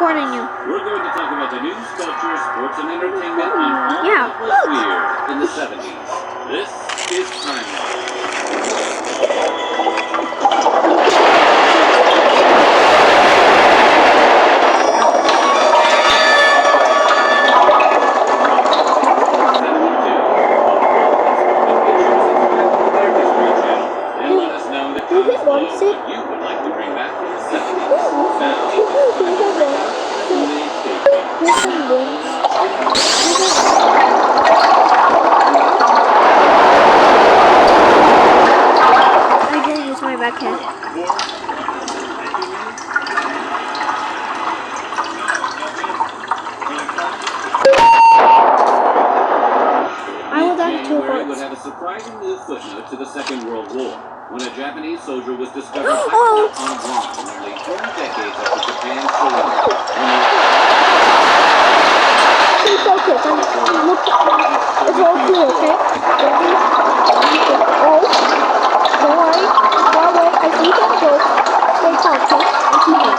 recording you. We're going to talk about the news, culture, sports, and entertainment and all that was weird in the 70s. This is Timeline. Would have a surprising new footnote to the Second World War, when a Japanese soldier was discovered on Guam nearly 4 decades after Japan's surrender. Stay focused. It's all cool, okay? Oh, don't worry. Far away. I see him go. Stay calm, okay? I see him.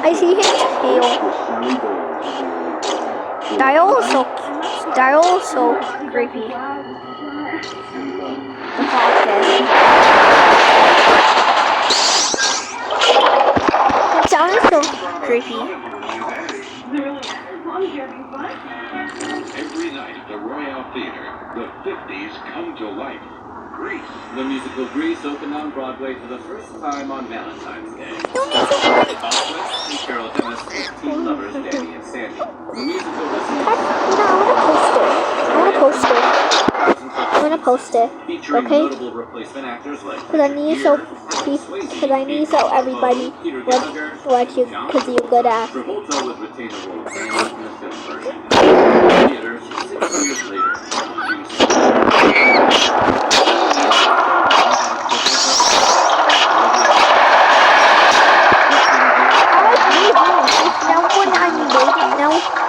I see his tail. Dyles so creepy. Dyles so creepy. Every night at the Royal Theater, the 50s come to life. Grease. The musical Grease opened on Broadway for the first time on Valentine's Day. Carol Dennis' 15 lovers, Danny and Sandy. The musical was I want to post it. Okay? Because I need so everybody what you because you're good at. Travolta would retain a role in the film version. Theaters 6 years later.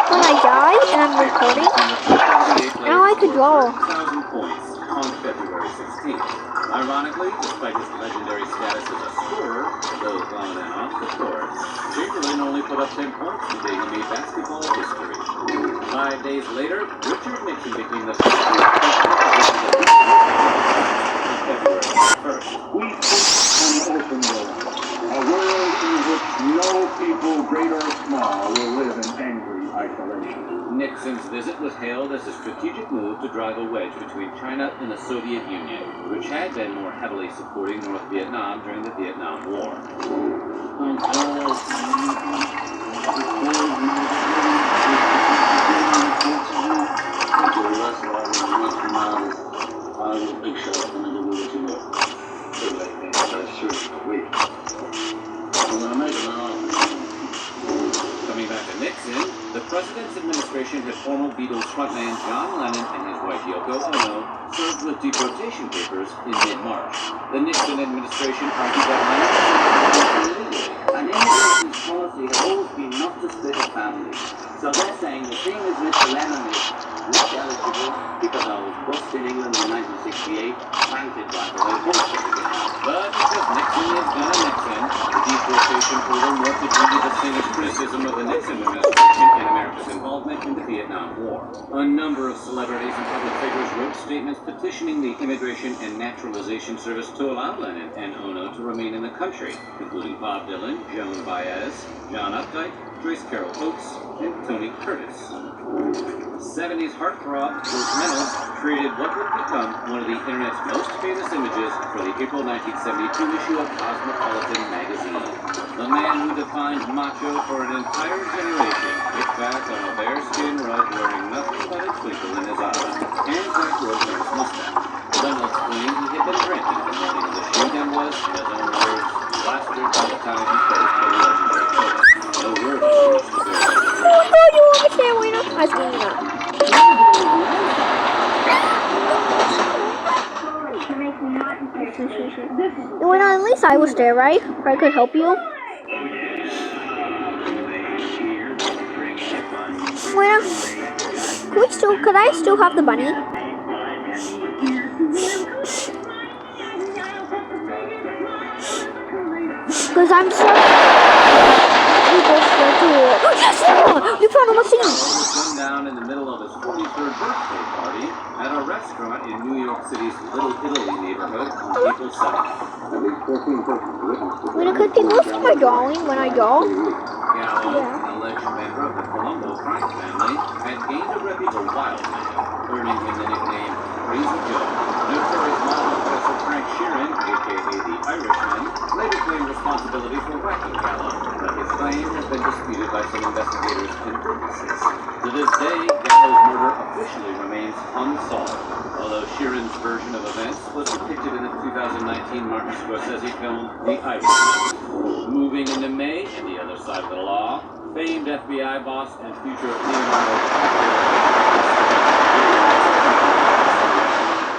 When I die and I'm recording, now I could draw. 1,000 points on February 16th. Ironically, despite his legendary status as a scorer, both on and off the court, Chamberlain only put up 10 points today he made basketball history. 5 days later, Richard Nixon became the first February 1st. We seek an open world, a world in which no people, great or small, will live in angry isolation. Nixon's visit was hailed as a strategic move to drive a wedge between China and the Soviet Union, which had been more heavily supporting North Vietnam during the Vietnam War. Coming back to Nixon, the president's administration had former Beatles frontman John Lennon and his wife Yoko Ono served with deportation papers in mid-March. The Nixon administration argued that An immigration policy has always been not to split a family. So they're saying the thing is Mr. Lennon is not eligible because I was booked in England in 1968, planted by the way But because Nixon is gonna Nixon, the deportation order more to do with the famous criticism of the Nixon administration and America's involvement in the Vietnam War. A number of celebrities and public figures wrote statements petitioning the Immigration and Naturalization Service to allow Lennon and Ono to remain in the country, including Bob Dylan, Joan Baez, John Updike, Joyce Carol Oates, and Tony Curtis. 70s heartthrob Bruce Reynolds created what would become one of the internet's most famous images for the April 1972 issue of Cosmopolitan magazine. The man who defined macho for an entire generation hit back on a bearskin rug wearing nothing but a twinkle in his eye and Jack Rosener's mustache. Reynolds claimed he had been drinking the morning of the shoot and was, in his own words, plastered by the time he posed for the legendary photo. No word was reached to bear. Oh, you understand? Why not? I was getting that. Well, at least I was there, right? Or I could help you. Well, could I still have the bunny? Because I'm so... You found a machine! Gunned down in the middle of his 43rd birthday party at a restaurant in New York City's Little Italy neighborhood on April 7th. Wait, could people see my drawing when I draw? Gallo, an alleged member of the Colombo crime family, had gained a reputable wild man, earning him the nickname Crazy Joe. Notorious mob professor Frank Sheeran, a.k.a. the Irishman, later claimed responsibility for whacking Gallo, but his claim has been disputed by some investigators and witnesses. To this day, Gallo's murder officially remains unsolved, although Sheeran's version of events was depicted in the 2019 Martin Scorsese film The Irishman. Moving into May, and the other side of the law, famed FBI boss and future Leonardo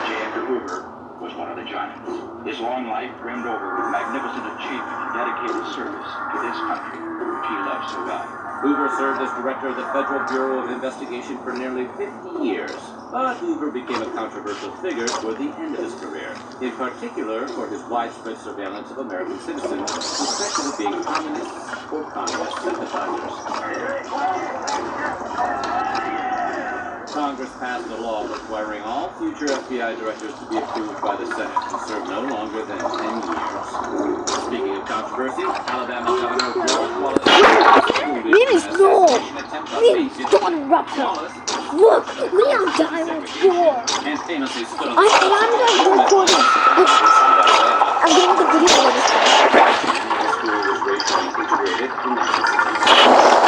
J. Edgar Hoover was one of the giants. His long life brimmed over with magnificent achievement and dedicated service to this country, which he loved so well. Hoover served as director of the Federal Bureau of Investigation for nearly 50 years. But Hoover became a controversial figure toward the end of his career, in particular for his widespread surveillance of American citizens, suspected of being communists or communist sympathizers. Congress passed a law requiring all future FBI directors to be approved by the Senate and serve no longer than 10 years. Speaking of controversy, Alabama Governor George Wallace... Don't interrupt her. Look, Leon died on the floor. And famously stood on I'm going to record it. I'm getting the video of this. The school was racially integrated in 1962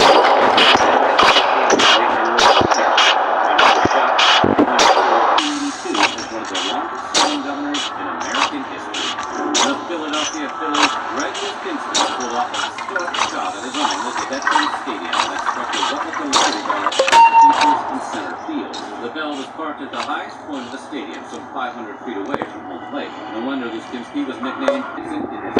as one of the longest-serving governors in American history. The Philadelphia Phillies' Greg Wyshynski pulled off a historic shot at his own at the Veterans Stadium and struck a replica Liberty Bell in center field. The bell was parked at the highest point of the stadium, some 500 feet away from home plate. No wonder Wyshynski was nicknamed Vixen in his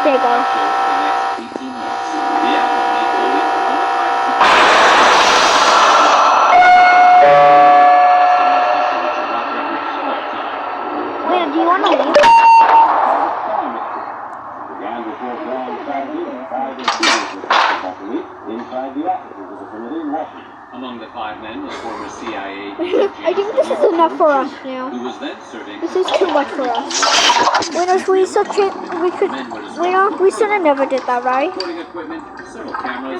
There you go. Wait, do you want to leave? Among the 5 men was former CIA I think this is enough for us now. who was then serving. This is too much for us. Winners, we should have never did that, right? Recording equipment, several cameras,